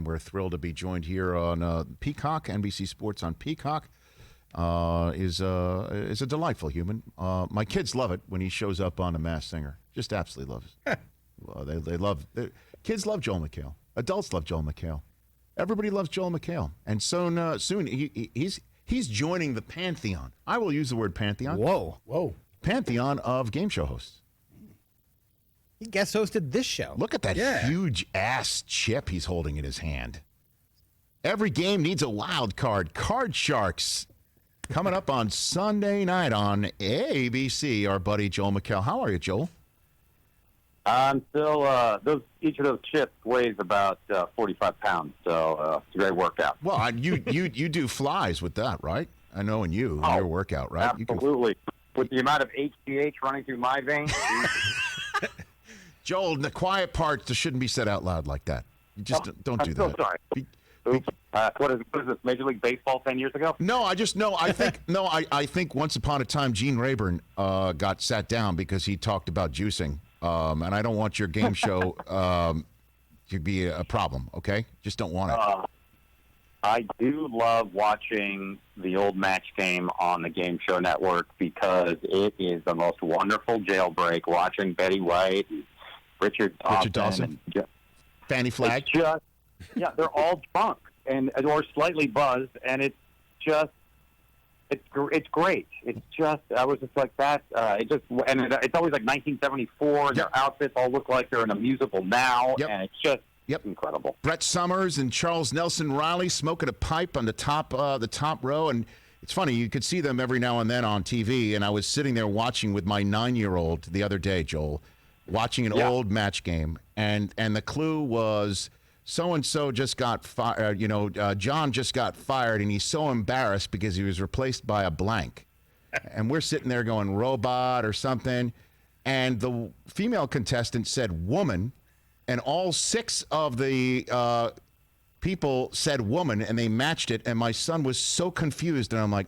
We're thrilled to be joined here on Peacock, NBC Sports on Peacock. Is a delightful human. My kids love it when he shows up on The Masked Singer. Just absolutely loves it. They love kids love Joel McHale. Adults love Joel McHale. Everybody loves Joel McHale. And so soon he's joining the pantheon. I will use the word pantheon. Whoa. Pantheon of game show hosts. He guest hosted this show. Look at that huge ass chip he's holding in his hand. Every game needs a wild card. Card Sharks coming up on Sunday night on ABC. Our buddy Joel McHale. How are you, Joel? I'm still, each of those chips weighs about 45 pounds, so it's a great workout. Well, you do flies with that, right? I know in your workout, right? Absolutely. With the amount of HGH running through my veins. Joel, the quiet parts shouldn't be said out loud like that. You just don't do that. I'm so sorry. Oops. What is this, Major League Baseball 10 years ago? No, I think once upon a time Gene Rayburn got sat down because he talked about juicing. And I don't want your game show to be a problem, okay? Just don't want it. I do love watching the old match game on the Game Show Network because it is the most wonderful jailbreak watching Betty White, Richard Dawson. Fanny Flagg. They're all drunk or slightly buzzed, and it's great. It's just, I was just like that. It's always like 1974. Their outfits all look like they're in a musical now, and it's just incredible. Brett Summers and Charles Nelson Riley smoking a pipe on the top row, and it's funny, you could see them every now and then on TV. And I was sitting there watching with my 9-year-old the other day, Joel, watching an old match game, and the clue was so-and-so just got fired, John just got fired, and he's so embarrassed because he was replaced by a blank. And we're sitting there going, robot or something, and the female contestant said woman, and all 6 of the people said woman, and they matched it, and my son was so confused, and I'm like,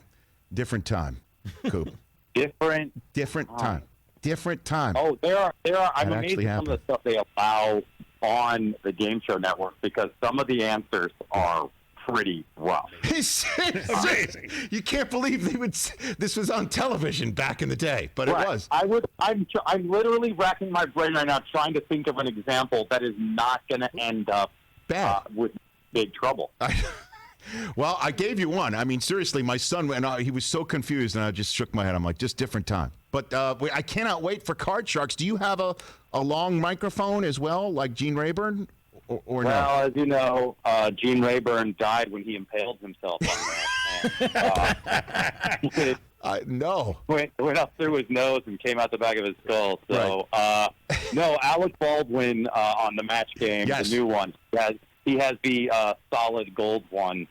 different time, Coop. Different time. Different time. Oh, there are. I'm amazed at some of the stuff they allow on the Game Show Network because some of the answers are pretty rough. It's amazing. You can't believe this was on television back in the day, but it was. I'm literally racking my brain right now trying to think of an example that is not going to end up bad with big trouble. Well, I gave you one. I mean, seriously, my son, he was so confused, and I just shook my head. I'm like, just different time. But I cannot wait for Card Sharks. Do you have a long microphone as well, like Gene Rayburn, or no? Well, as you know, Gene Rayburn died when he impaled himself on that. No. Went up through his nose and came out the back of his skull. So, no, Alec Baldwin on the match game, the new one. He has the solid gold one.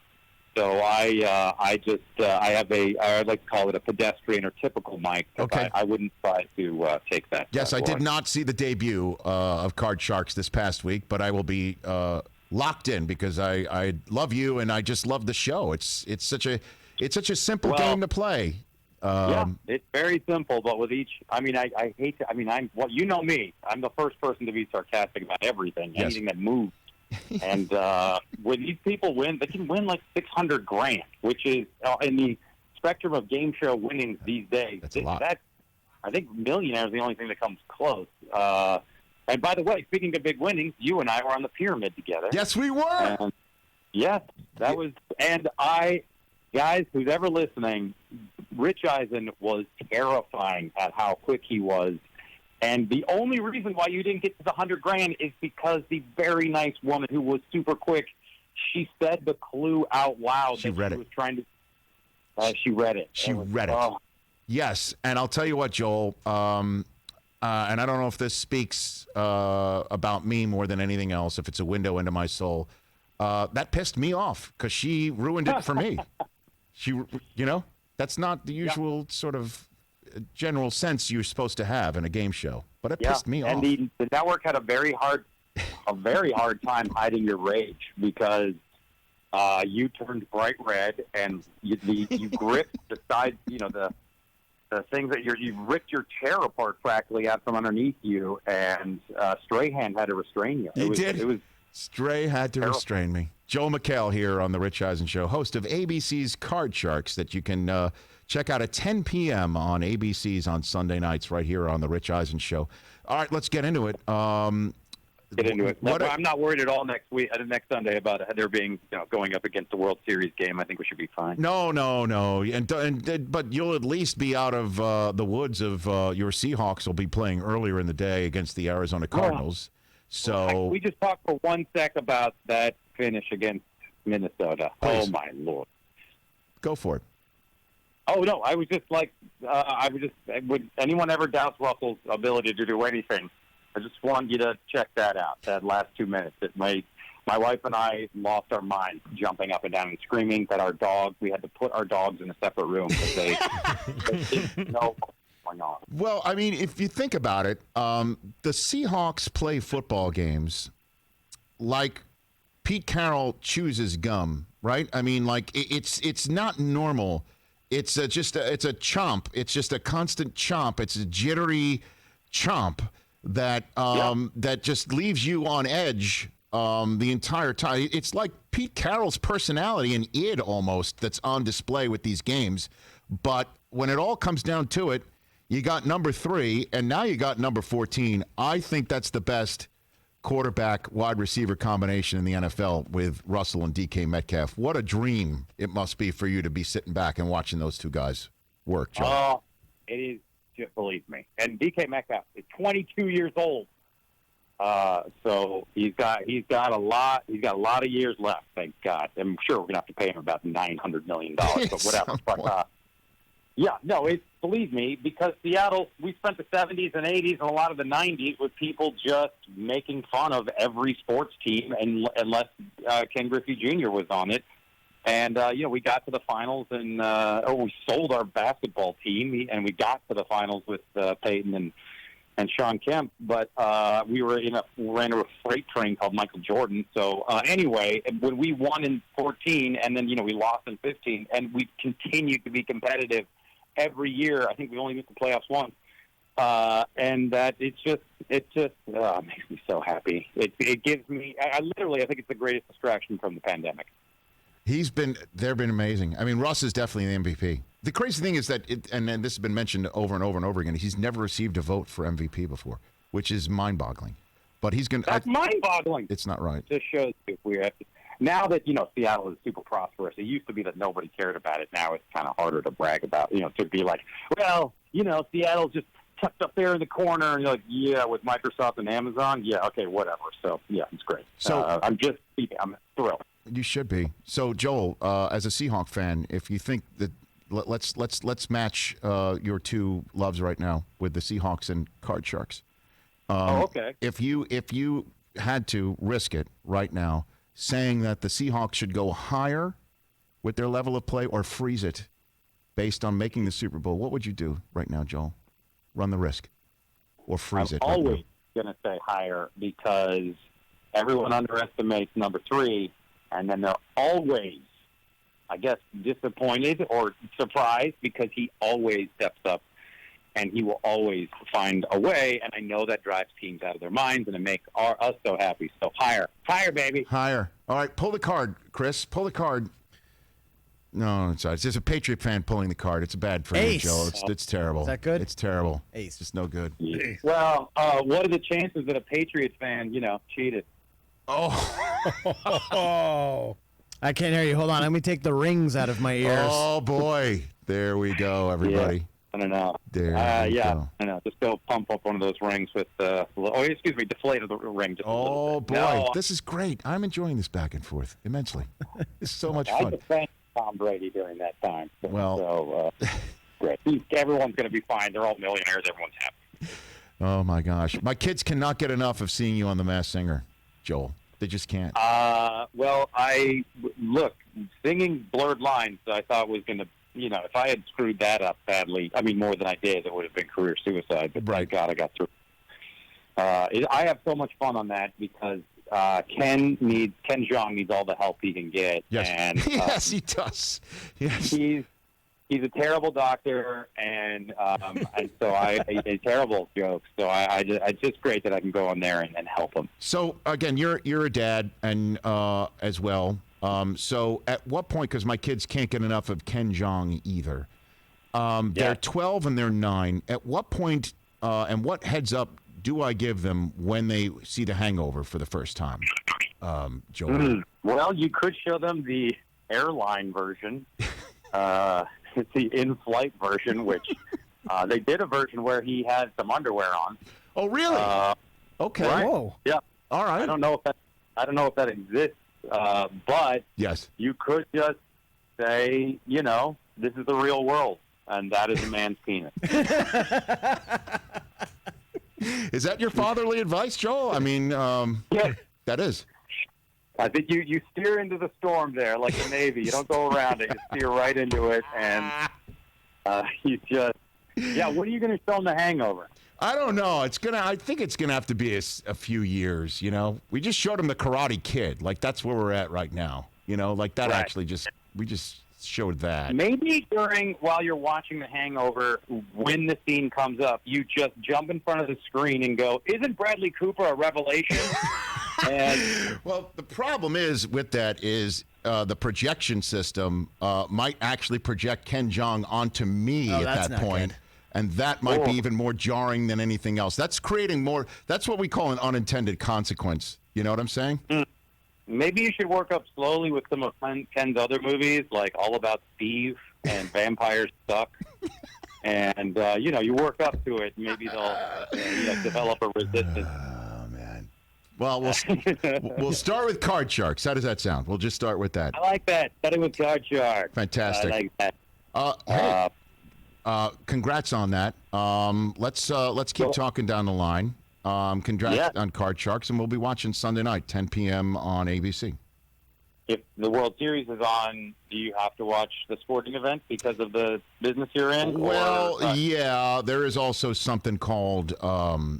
So I like to call it a pedestrian or typical mic. Okay. I wouldn't try to take that. Yes, I did not see the debut of Card Sharks this past week, but I will be locked in because I love you and I just love the show. It's such a simple game to play. It's very simple, but with each, I hate to, you know me. I'm the first person to be sarcastic about everything, anything that moves. And when these people win, they can win like $600,000, which is in the spectrum of game show winnings these days. That's a lot. I think millionaire is the only thing that comes close. And by the way, speaking of big winnings, you and I were on the pyramid together. Yes, we were. And that was. And guys, who's ever listening, Rich Eisen was terrifying at how quick he was. And the only reason why you didn't get to the $100,000 is because the very nice woman who was super quick, she said the clue out loud. She read it. Was trying to. She read it. She read it. Yes, and I'll tell you what, Joel. And I don't know if this speaks about me more than anything else. If it's a window into my soul, that pissed me off because she ruined it for me. That's not the usual sort of general sense you're supposed to have in a game show, but it pissed me off. And the network had a very hard time hiding your rage because you turned bright red and you gripped the sides, the things that you ripped your chair apart practically out from underneath you, and Strahan had to restrain you. He did. It was Stray had to restrain me. Joel McHale here on the Rich Eisen Show, host of ABC's Card Sharks, that you can check out at 10 p.m. on ABC's on Sunday nights right here on the Rich Eisen Show. All right, let's get into it. Get into it. I'm not worried at all next Sunday about there being going up against the World Series game. I think we should be fine. No. But you'll at least be out of the woods of your Seahawks will be playing earlier in the day against the Arizona Cardinals. So we just talked for 1 sec about that finish against Minnesota. Please. Oh my Lord! Go for it. Oh no, I was just like, would anyone ever doubt Russell's ability to do anything? I just wanted you to check that out. That last 2 minutes, my wife and I lost our minds, jumping up and down and screaming that we had to put our dogs in a separate room because they didn't know what was going on. Well, I mean, if you think about it, the Seahawks play football games like Pete Carroll chooses gum, right? I mean, like it's not normal. It's a chomp. It's just a constant chomp. It's a jittery chomp that that just leaves you on edge the entire time. It's like Pete Carroll's personality and id almost that's on display with these games. But when it all comes down to it, you got number 3, and now you got number 14. I think that's the best quarterback wide receiver combination in the NFL with Russell and DK Metcalf. What a dream it must be for you to be sitting back and watching those two guys work, Joe. Oh, it is. Just believe me. And DK Metcalf is 22 years old, so he's got a lot of years left. Thank God. I'm sure we're gonna have to pay him about $900 million, but whatever. But believe me, because Seattle, we spent the 70s and 80s and a lot of the 90s with people just making fun of every sports team, unless Ken Griffey Jr. was on it. And, we got to the finals, and we sold our basketball team, and we got to the finals with Peyton and Sean Kemp. But we ran into a freight train called Michael Jordan. So, anyway, when we won in 14, and then, we lost in 15, and we continued to be competitive every year. I think we only missed the playoffs once. And that it just makes me so happy. It gives me, I think it's the greatest distraction from the pandemic. They've been amazing. I mean, Russ is definitely the MVP. The crazy thing is that, and this has been mentioned over and over and over again, he's never received a vote for MVP before, which is mind-boggling. But he's going to... That's mind-boggling. It's not right. It just shows you we have to... Now that, Seattle is super prosperous, it used to be that nobody cared about it. Now it's kind of harder to brag about, to be like, well, Seattle's just tucked up there in the corner, and you're like, yeah, with Microsoft and Amazon, yeah, okay, whatever. So, yeah, it's great. So I'm thrilled. You should be. So, Joel, as a Seahawk fan, if you think that let's match your two loves right now with the Seahawks and Card Sharks. Okay. If you had to risk it right now, saying that the Seahawks should go higher with their level of play or freeze it based on making the Super Bowl, what would you do right now, Joel? Run the risk or freeze it. I'm always going to say higher because everyone underestimates number 3. And then they're always, I guess, disappointed or surprised because he always steps up and he will always find a way. And I know that drives teams out of their minds and it makes us so happy. So higher, baby. Higher. All right, pull the card, Chris. Pull the card. No, it's just a Patriot fan pulling the card. It's bad for you, Joe. It's terrible. Is that good? It's terrible. Ace. It's just no good. Yeah. Well, what are the chances that a Patriot fan, cheated? Oh. I can't hear you. Hold on. Let me take the rings out of my ears. Oh, boy. There we go, everybody. Yeah. I don't know. There we go. I know. Just go pump up one of those rings with deflate the ring. Just oh, boy. No. This is great. I'm enjoying this back and forth immensely. It's so much I fun. defend Tom Brady during that time. Well, great. Everyone's going to be fine. They're all millionaires. Everyone's happy. Oh, my gosh. My kids cannot get enough of seeing you on The Masked Singer, Joel. They just can't. Singing Blurred Lines, I thought was going to, if I had screwed that up badly, more than I did, it would have been career suicide. But right. Thank God I got through. I have so much fun on that because Ken Jeong needs all the help he can get. Yes, and yes, he does. Yes. He's he's a terrible doctor, and so a terrible joke. So it's just great that I can go on there and help him. So again, you're a dad and as well. So at what point? Because my kids can't get enough of Ken Jeong either. They're 12 and they're 9. At what point and what heads up do I give them when they see The Hangover for the first time, Joel? Well, you could show them the airline version. It's the in-flight version, which they did a version where he had some underwear on. Oh, really? Okay. Right? Whoa. Yeah. All right. I don't know if that exists, but Yes. you could just say, this is the real world, and that is a man's penis. Is that your fatherly advice, Joel? I mean, Yeah. that is. I think you steer into the storm there like the Navy. You don't go around it. You steer right into it, and you just what are you going to show them The Hangover? I don't know. I think it's gonna have to be a few years. We just showed him The Karate Kid. Like that's where we're at right now. Like that. Right. Actually, we just showed that. Maybe while you're watching The Hangover, when the scene comes up, you just jump in front of the screen and go, "Isn't Bradley Cooper a revelation?" And well, the problem is with that is the projection system might actually project Ken Jeong onto me at that's that not point. good. And that might be even more jarring than anything else. That's creating more. That's what we call an unintended consequence. You know what I'm saying? maybe you should work up slowly with some of Ken's other movies, like All About Steve and Vampires Suck. And, you work up to it. Maybe they'll develop a resistance. Oh, man. Well, we'll start with Card Sharks. How does that sound? We'll just start with that. I like that. Starting with Card Shark. Fantastic. I like that. Hey, congrats on that. Let's keep talking down the line. Congrats on Card Sharks, and we'll be watching Sunday night, 10 p.m. on ABC. If the World Series is on, do you have to watch the sporting event because of the business you're in? Well, yeah, there is also something called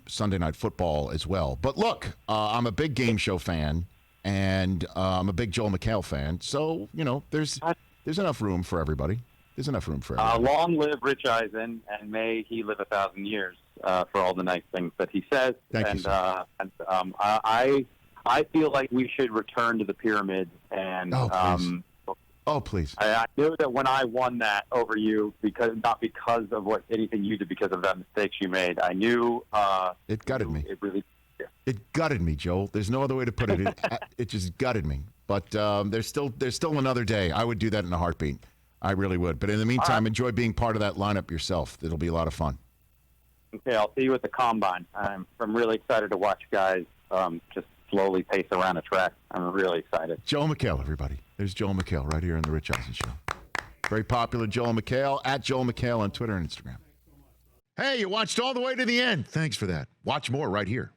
Sunday Night Football as well. But look, I'm a big game show fan, and I'm a big Joel McHale fan. So, there's enough room for everybody. There's enough room for everybody. Long live Rich Eisen, and may he live 1,000 years for all the nice things that he says. Thank you, I feel like we should return to the pyramid. And please. I knew that when I won that over you, not because of anything you did, because of the mistakes you made. I knew it gutted me. It really. Yeah. It gutted me, Joel. There's no other way to put it. It just gutted me. But there's still another day. I would do that in a heartbeat. I really would. But in the meantime, enjoy being part of that lineup yourself. It'll be a lot of fun. Okay, I'll see you at the Combine. I'm really excited to watch guys just slowly pace around a track. I'm really excited. Joel McHale, everybody. There's Joel McHale right here on the Rich Eisen Show. Very popular Joel McHale, at Joel McHale on Twitter and Instagram. Hey, you watched all the way to the end. Thanks for that. Watch more right here.